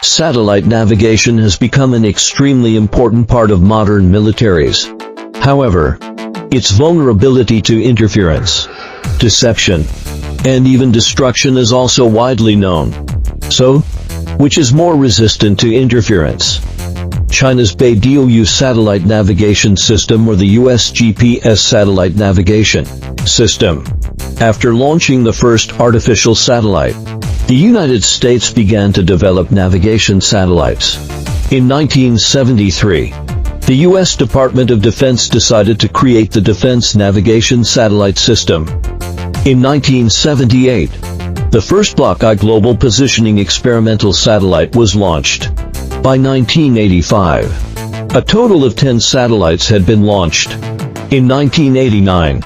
Satellite navigation has become an extremely important part of modern militaries. However, its vulnerability to interference, deception, and even destruction is also widely known. So, which is more resistant to interference? China's Beidou satellite navigation system or the US GPS satellite navigation system? After launching the first artificial satellite, the United States began to develop navigation satellites. In 1973, the U.S. Department of Defense decided to create the Defense Navigation Satellite System. In 1978, the first Block I global positioning experimental satellite was launched. By 1985, a total of 10 satellites had been launched. In 1989,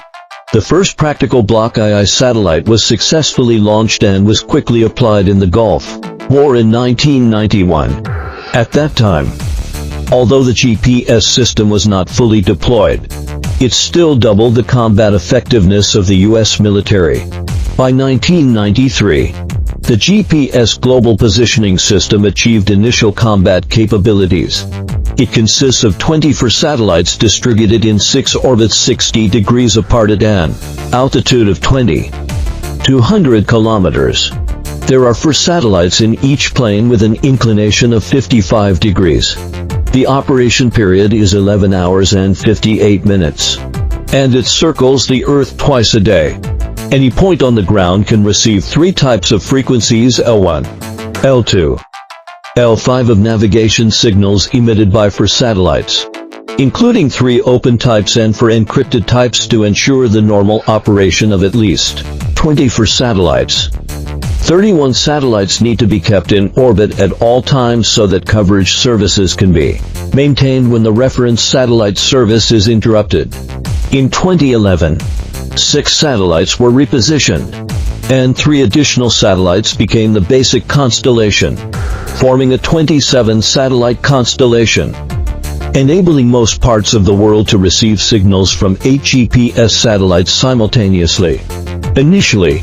the first practical Block II satellite was successfully launched and was quickly applied in the Gulf War in 1991. At that time, although the GPS system was not fully deployed, it still doubled the combat effectiveness of the U.S. military. By 1993, the GPS Global Positioning System achieved initial combat capabilities. It consists of 24 satellites distributed in 6 orbits 60 degrees apart at an altitude of 200 kilometers. There are 4 satellites in each plane with an inclination of 55 degrees. The operation period is 11 hours and 58 minutes. And it circles the Earth twice a day. Any point on the ground can receive 3 types of frequencies: L1, L2, L5 of navigation signals emitted by 4 satellites, including 3 open types and 4 encrypted types to ensure the normal operation of at least 24 satellites. 31 satellites need to be kept in orbit at all times so that coverage services can be maintained when the reference satellite service is interrupted. In 2011, 6 satellites were repositioned, and 3 additional satellites became the basic constellation, forming a 27-satellite constellation, enabling most parts of the world to receive signals from 8 GPS satellites simultaneously. Initially,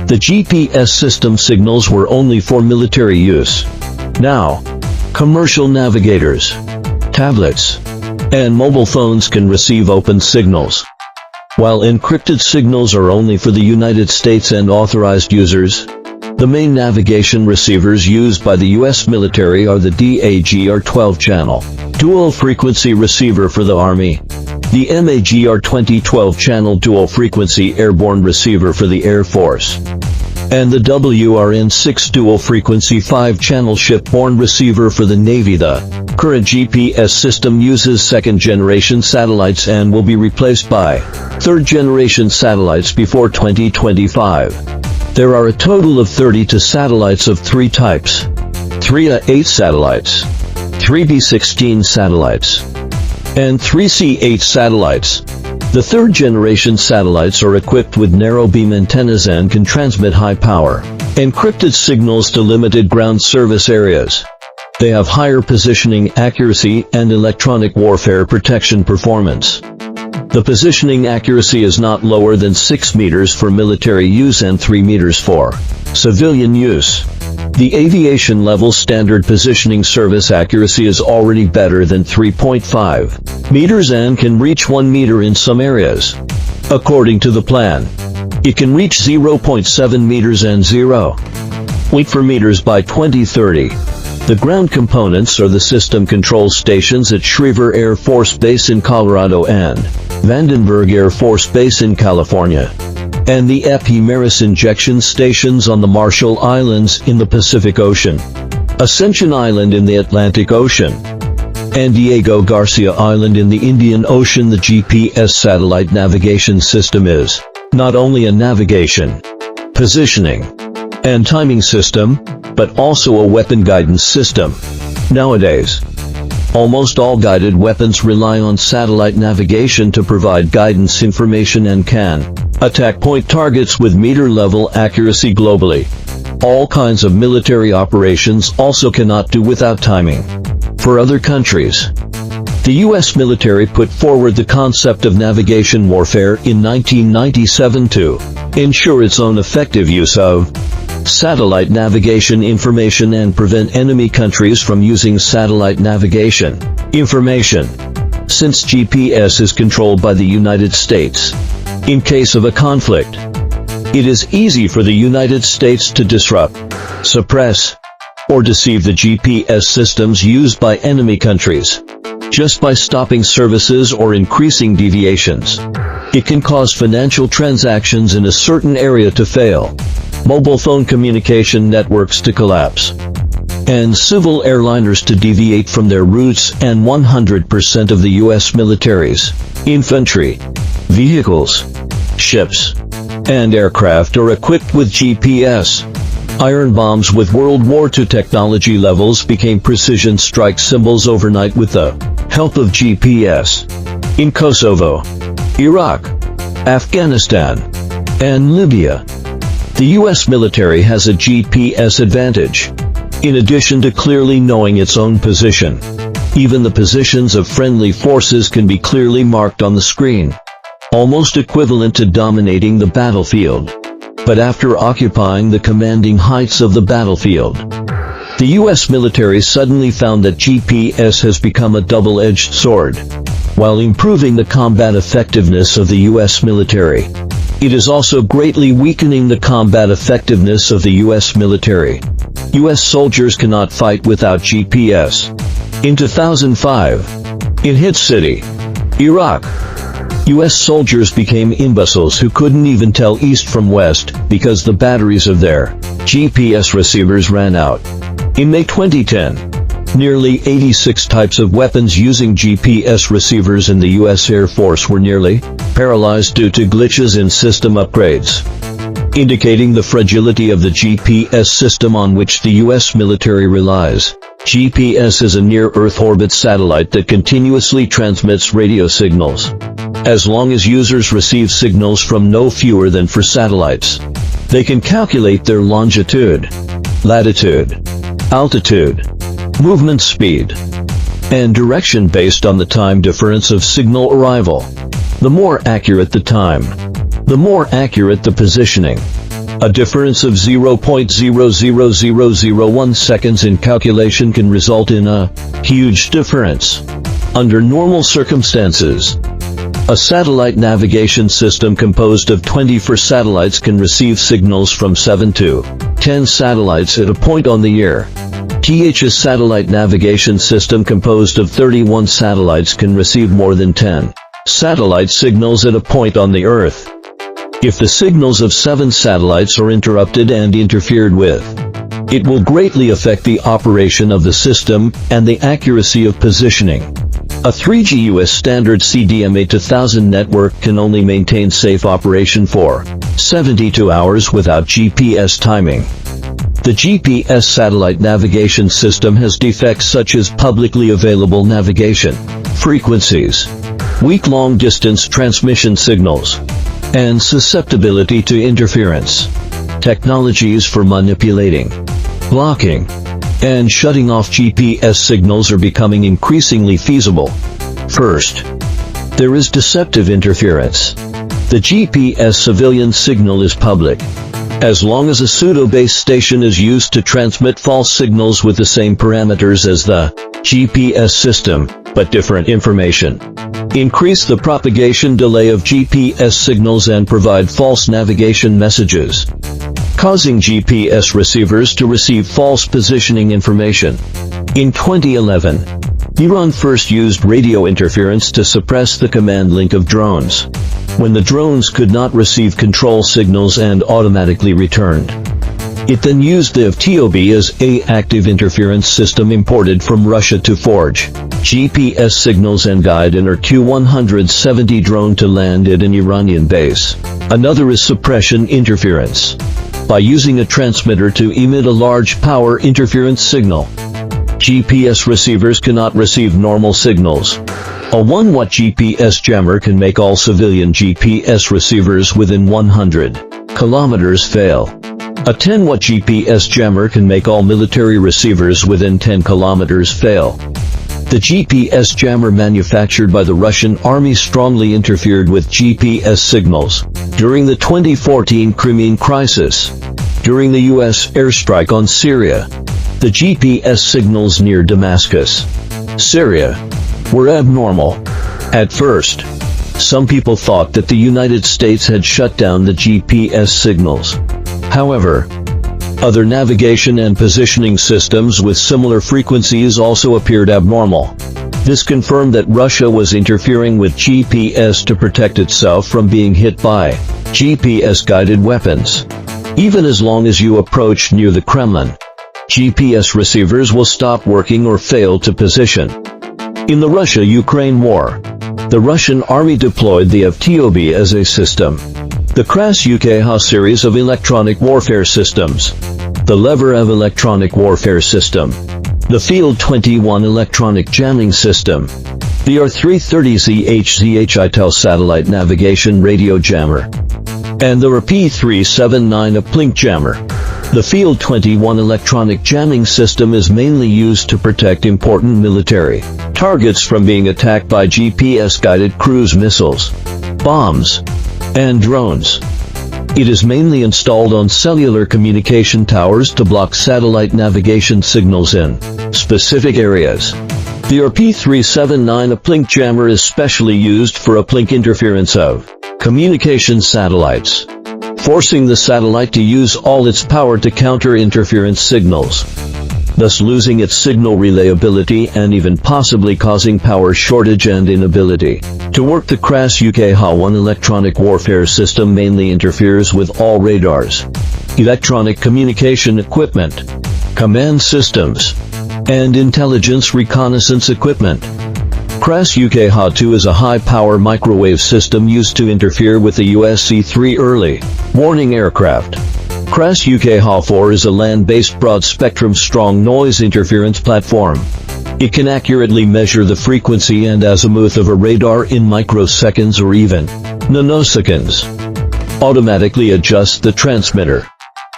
the GPS system signals were only for military use. Now, commercial navigators, tablets, and mobile phones can receive open signals. While encrypted signals are only for the United States and authorized users, the main navigation receivers used by the U.S. military are the DAGR 12-channel dual-frequency receiver for the Army, the MAGR 20 12-channel dual-frequency airborne receiver for the Air Force, and the WRN 6 dual-frequency 5-channel shipborne receiver for the Navy. The current GPS system uses second-generation satellites and will be replaced by third-generation satellites before 2025. There are a total of 32 satellites of 3 types: 3A8 satellites, 3B16 satellites, and 3C8 satellites. The third-generation satellites are equipped with narrow-beam antennas and can transmit high-power, encrypted signals to limited ground service areas. They have higher positioning accuracy and electronic warfare protection performance. The positioning accuracy is not lower than 6 meters for military use and 3 meters for civilian use. The aviation level standard positioning service accuracy is already better than 3.5 meters and can reach 1 meter in some areas. According to the plan, it can reach 0.7 meters and 0.4 meters by 2030. The ground components are the system control stations at Schriever Air Force Base in Colorado and Vandenberg Air Force Base in California, and the Epimeris injection stations on the Marshall Islands in the Pacific Ocean, Ascension Island in the Atlantic Ocean, and Diego Garcia Island in the Indian Ocean. The GPS satellite navigation system is not only a navigation, positioning, and timing system, but also a weapon guidance system. Nowadays, almost all guided weapons rely on satellite navigation to provide guidance information and can attack point targets with meter-level accuracy globally. All kinds of military operations also cannot do without timing. For other countries, the U.S. military put forward the concept of navigation warfare in 1997 to ensure its own effective use of satellite navigation information and prevent enemy countries from using satellite navigation information. Since GPS is controlled by the United States, in case of a conflict, it is easy for the United States to disrupt, suppress, or deceive the GPS systems used by enemy countries. Just by stopping services or increasing deviations, it can cause financial transactions in a certain area to fail, mobile phone communication networks to collapse, and civil airliners to deviate from their routes, and 100% of the U.S. military's infantry, vehicles, ships, and aircraft are equipped with GPS. Iron bombs with World War II technology levels became precision strike symbols overnight with the help of GPS. In Kosovo, Iraq, Afghanistan, and Libya, the U.S. military has a GPS advantage. In addition to clearly knowing its own position, even the positions of friendly forces can be clearly marked on the screen, almost equivalent to dominating the battlefield. But after occupying the commanding heights of the battlefield, the U.S. military suddenly found that GPS has become a double-edged sword. While improving the combat effectiveness of the U.S. military, it is also greatly weakening the combat effectiveness of the U.S. military. U.S. soldiers cannot fight without GPS. In 2005, in Hit City, Iraq, U.S. soldiers became imbeciles who couldn't even tell east from west because the batteries of their GPS receivers ran out. In May 2010, nearly 86 types of weapons using GPS receivers in the U.S. Air Force were nearly paralyzed due to glitches in system upgrades, indicating the fragility of the GPS system on which the U.S. military relies. GPS is a near-Earth orbit satellite that continuously transmits radio signals. As long as users receive signals from no fewer than 4 satellites, they can calculate their longitude, latitude, altitude, movement speed, and direction based on the time difference of signal arrival. The more accurate the time, the more accurate the positioning. A difference of 0.00001 seconds in calculation can result in a huge difference. Under normal circumstances, a satellite navigation system composed of 24 satellites can receive signals from 7 to 10 satellites at a point on the ear. TH's satellite navigation system composed of 31 satellites can receive more than 10 satellite signals at a point on the Earth. If the signals of 7 satellites are interrupted and interfered with, it will greatly affect the operation of the system and the accuracy of positioning. A 3G US standard CDMA 2000 network can only maintain safe operation for 72 hours without GPS timing. The GPS satellite navigation system has defects such as publicly available navigation frequencies, weak long-distance transmission signals, and susceptibility to interference. Technologies for manipulating, blocking, and shutting off GPS signals are becoming increasingly feasible. First, there is deceptive interference. The GPS civilian signal is public, as long as a pseudo-base station is used to transmit false signals with the same parameters as the GPS system, but different information. Increase the propagation delay of GPS signals and provide false navigation messages, causing GPS receivers to receive false positioning information. In 2011, Iran first used radio interference to suppress the command link of drones, when the drones could not receive control signals and automatically returned. It then used the FTOB as a active interference system imported from Russia to forge GPS signals and guide an RQ-170 drone to land at an Iranian base. Another is suppression interference, by using a transmitter to emit a large power interference signal. GPS receivers cannot receive normal signals. A 1-watt GPS jammer can make all civilian GPS receivers within 100 kilometers fail. A 10-watt GPS jammer can make all military receivers within 10 kilometers fail. The GPS jammer manufactured by the Russian army strongly interfered with GPS signals during the 2014 Crimean crisis, During the U.S. airstrike on Syria, the GPS signals near Damascus, Syria, were abnormal. At first, some people thought that the United States had shut down the GPS signals. However, other navigation and positioning systems with similar frequencies also appeared abnormal. This confirmed that Russia was interfering with GPS to protect itself from being hit by GPS-guided weapons. Even as long as you approach near the Kremlin, GPS receivers will stop working or fail to position. In the Russia-Ukraine war, the Russian army deployed the FTOB as a system, the Kras-UKH series of electronic warfare systems, the Leverev electronic warfare system, the Field 21 electronic jamming system, the R330ZH satellite navigation radio jammer, and the RP-379 uplink jammer. The Field 21 electronic jamming system is mainly used to protect important military targets from being attacked by GPS-guided cruise missiles, bombs, and drones. It is mainly installed on cellular communication towers to block satellite navigation signals in specific areas. The RP-379 uplink jammer is specially used for uplink interference of communication satellites, forcing the satellite to use all its power to counter interference signals, thus losing its signal reliability and even possibly causing power shortage and inability to work. The Kras-UKH-1 electronic warfare system mainly interferes with all radars, electronic communication equipment, command systems, and intelligence reconnaissance equipment. Kras-UKH-2 is a high-power microwave system used to interfere with the US C-3 early warning aircraft. Kras-UKH-4 is a land-based broad-spectrum strong noise interference platform. It can accurately measure the frequency and azimuth of a radar in microseconds or even nanoseconds, automatically adjust the transmitter,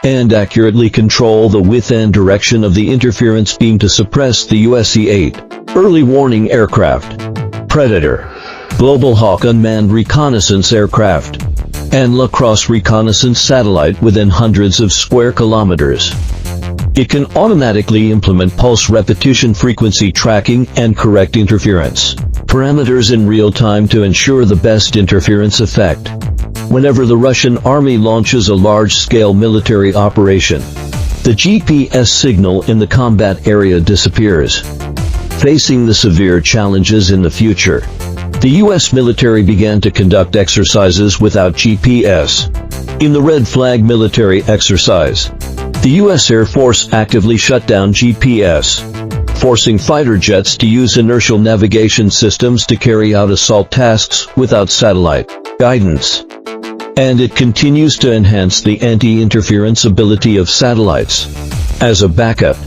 and accurately control the width and direction of the interference beam to suppress the US C-8 early warning aircraft, Predator, Global Hawk unmanned reconnaissance aircraft, and La Crosse reconnaissance satellite within hundreds of square kilometers. It can automatically implement pulse repetition frequency tracking and correct interference parameters in real time to ensure the best interference effect. Whenever the Russian army launches a large-scale military operation, the GPS signal in the combat area disappears. Facing the severe challenges in the future, the U.S. military began to conduct exercises without GPS. In the Red Flag military exercise, the U.S. Air Force actively shut down GPS, forcing fighter jets to use inertial navigation systems to carry out assault tasks without satellite guidance. And it continues to enhance the anti-interference ability of satellites. As a backup,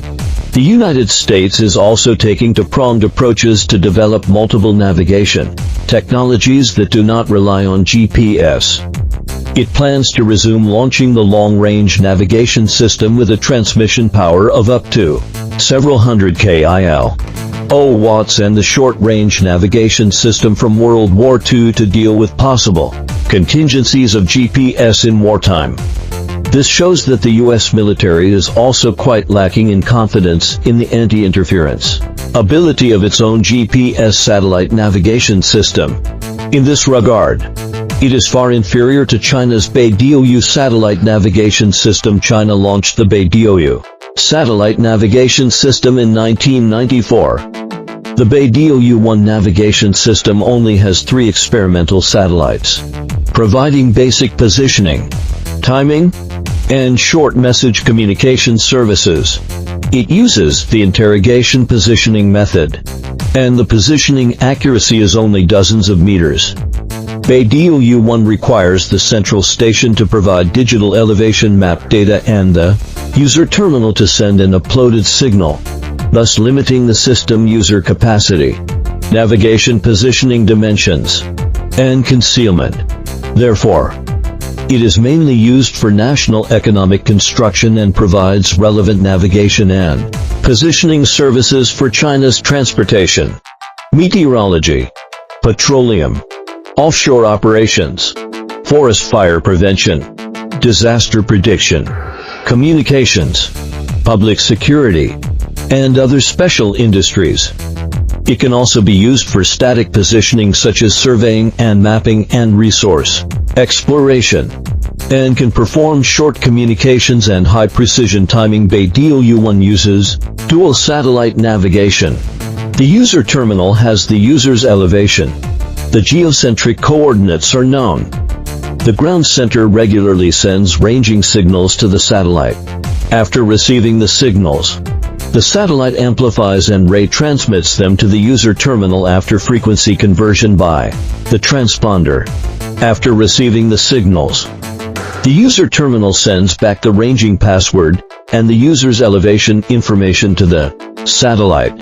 the United States is also taking two-pronged approaches to develop multiple navigation technologies that do not rely on GPS. It plans to resume launching the long-range navigation system with a transmission power of up to several hundred kilo-watts and the short-range navigation system from World War II to deal with possible contingencies of GPS in wartime. This shows that the U.S. military is also quite lacking in confidence in the anti-interference ability of its own GPS satellite navigation system. In this regard, it is far inferior to China's Beidou satellite navigation system. China launched the Beidou satellite navigation system in 1994. The Beidou-1 navigation system only has 3 experimental satellites, providing basic positioning, timing, and short message communication services. It uses the interrogation positioning method, and the positioning accuracy is only dozens of meters. Beidou-1 requires the central station to provide digital elevation map data and the user terminal to send an uploaded signal, thus limiting the system user capacity, navigation positioning dimensions, and concealment. Therefore, it is mainly used for national economic construction and provides relevant navigation and positioning services for China's transportation, meteorology, petroleum, offshore operations, forest fire prevention, disaster prediction, communications, public security, and other special industries. It can also be used for static positioning such as surveying and mapping and resource exploration, and can perform short communications and high-precision timing. Beidou U1 uses dual satellite navigation. The user terminal has the user's elevation. The geocentric coordinates are known. The ground center regularly sends ranging signals to the satellite. After receiving the signals, the satellite amplifies and transmits them to the user terminal after frequency conversion by the transponder. After receiving the signals, the user terminal sends back the ranging password and the user's elevation information to the satellite.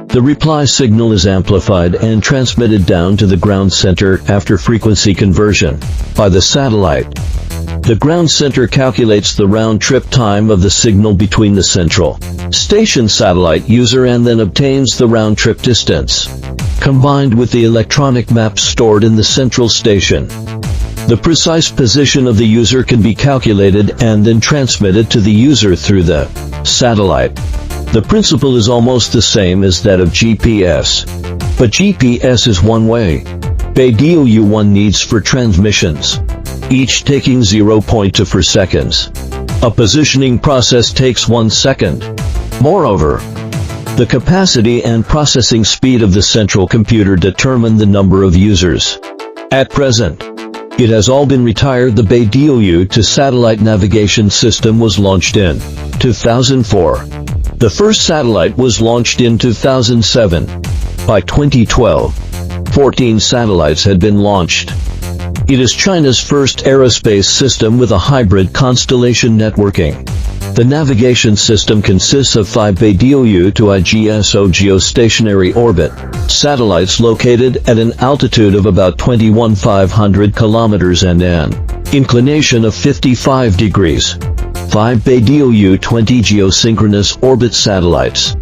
The reply signal is amplified and transmitted down to the ground center after frequency conversion by the satellite. The ground center calculates the round-trip time of the signal between the central station satellite user and then obtains the round-trip distance, combined with the electronic maps stored in the central station. The precise position of the user can be calculated and then transmitted to the user through the satellite. The principle is almost the same as that of GPS, but GPS is one-way. Beidou U1 needs for transmissions, each taking 0.24 seconds. A positioning process takes 1 second. Moreover, the capacity and processing speed of the central computer determine the number of users. At present, it has all been retired. The Beidou U2 satellite navigation system was launched in 2004. The first satellite was launched in 2007. By 2012, 14 satellites had been launched. It is China's first aerospace system with a hybrid constellation networking. The navigation system consists of 5 Beidou U2 IGSO geostationary orbit satellites located at an altitude of about 21,500 kilometers and an inclination of 55 degrees. 5 Beidou U20 geosynchronous orbit satellites,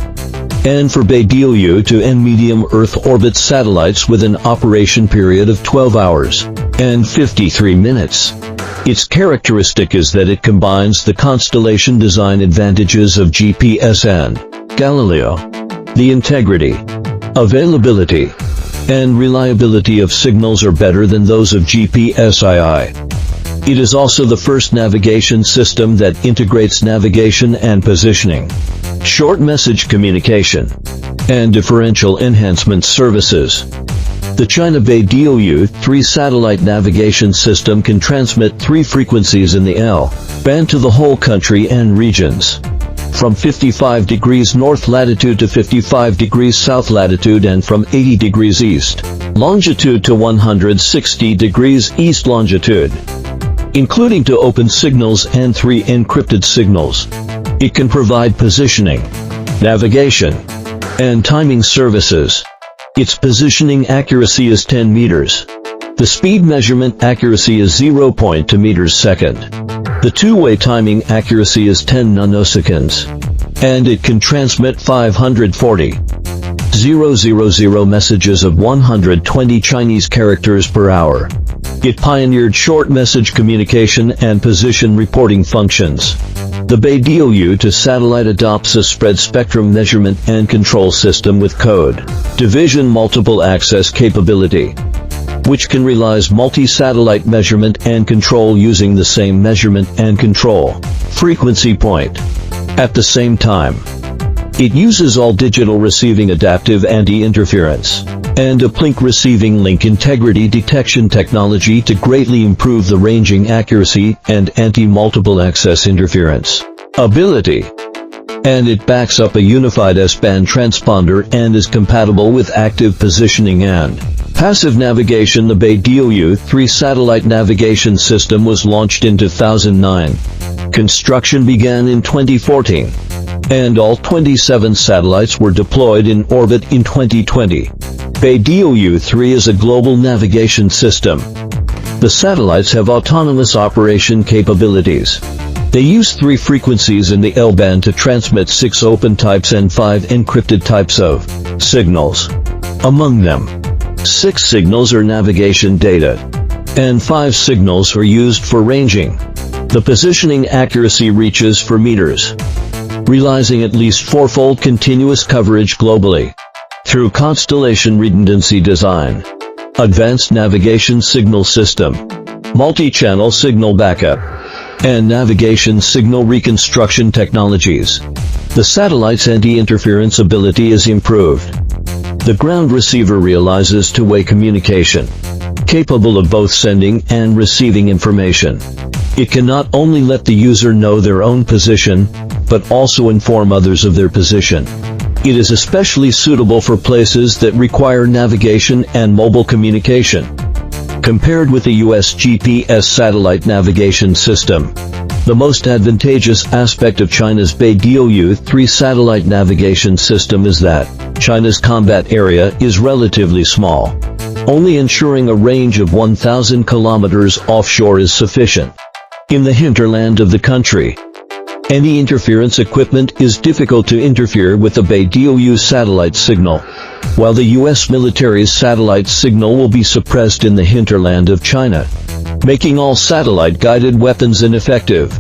and for Beidou U2 medium Earth orbit satellites with an operation period of 12 hours and 53 minutes. Its characteristic is that it combines the constellation design advantages of GPS and Galileo. The integrity, availability, and reliability of signals are better than those of GPS-II. It is also the first navigation system that integrates navigation and positioning, short message communication, and differential enhancement services. The China Beidou U3 satellite navigation system can transmit 3 frequencies in the L-band to the whole country and regions, from 55 degrees north latitude to 55 degrees south latitude and from 80 degrees east longitude to 160 degrees east longitude, including to open signals and 3 encrypted signals. It can provide positioning, navigation, and timing services. Its positioning accuracy is 10 meters. The speed measurement accuracy is 0.2 meters second. The two-way timing accuracy is 10 nanoseconds. And it can transmit 540,000 messages of 120 Chinese characters per hour. It pioneered short message communication and position reporting functions. The Beidou U2 satellite adopts a spread spectrum measurement and control system with code division multiple access capability, which can realize multi-satellite measurement and control using the same measurement and control frequency point. At the same time, it uses all-digital receiving adaptive anti-interference and uplink receiving link integrity detection technology to greatly improve the ranging accuracy and anti-multiple access interference ability. And it backs up a unified S-band transponder and is compatible with active positioning and passive navigation. The Beidou U3 satellite navigation system was launched in 2009. Construction began in 2014. And all 27 satellites were deployed in orbit in 2020. Beidou U3 is a global navigation system. The satellites have autonomous operation capabilities. They use 3 frequencies in the L-band to transmit 6 open types and 5 encrypted types of signals. Among them, 6 signals are navigation data, and 5 signals are used for ranging. The positioning accuracy reaches for meters, realizing at least fourfold continuous coverage globally. Through constellation redundancy design, advanced navigation signal system, multi-channel signal backup, and navigation signal reconstruction technologies, the satellite's anti-interference ability is improved. The ground receiver realizes two-way communication, capable of both sending and receiving information. It can not only let the user know their own position, but also inform others of their position. It is especially suitable for places that require navigation and mobile communication. Compared with the US GPS satellite navigation system, the most advantageous aspect of China's Beidou 3 satellite navigation system is that China's combat area is relatively small. Only ensuring a range of 1,000 kilometers offshore is sufficient. In the hinterland of the country, any interference equipment is difficult to interfere with the Beidou satellite signal, while the US military's satellite signal will be suppressed in the hinterland of China, making all satellite-guided weapons ineffective.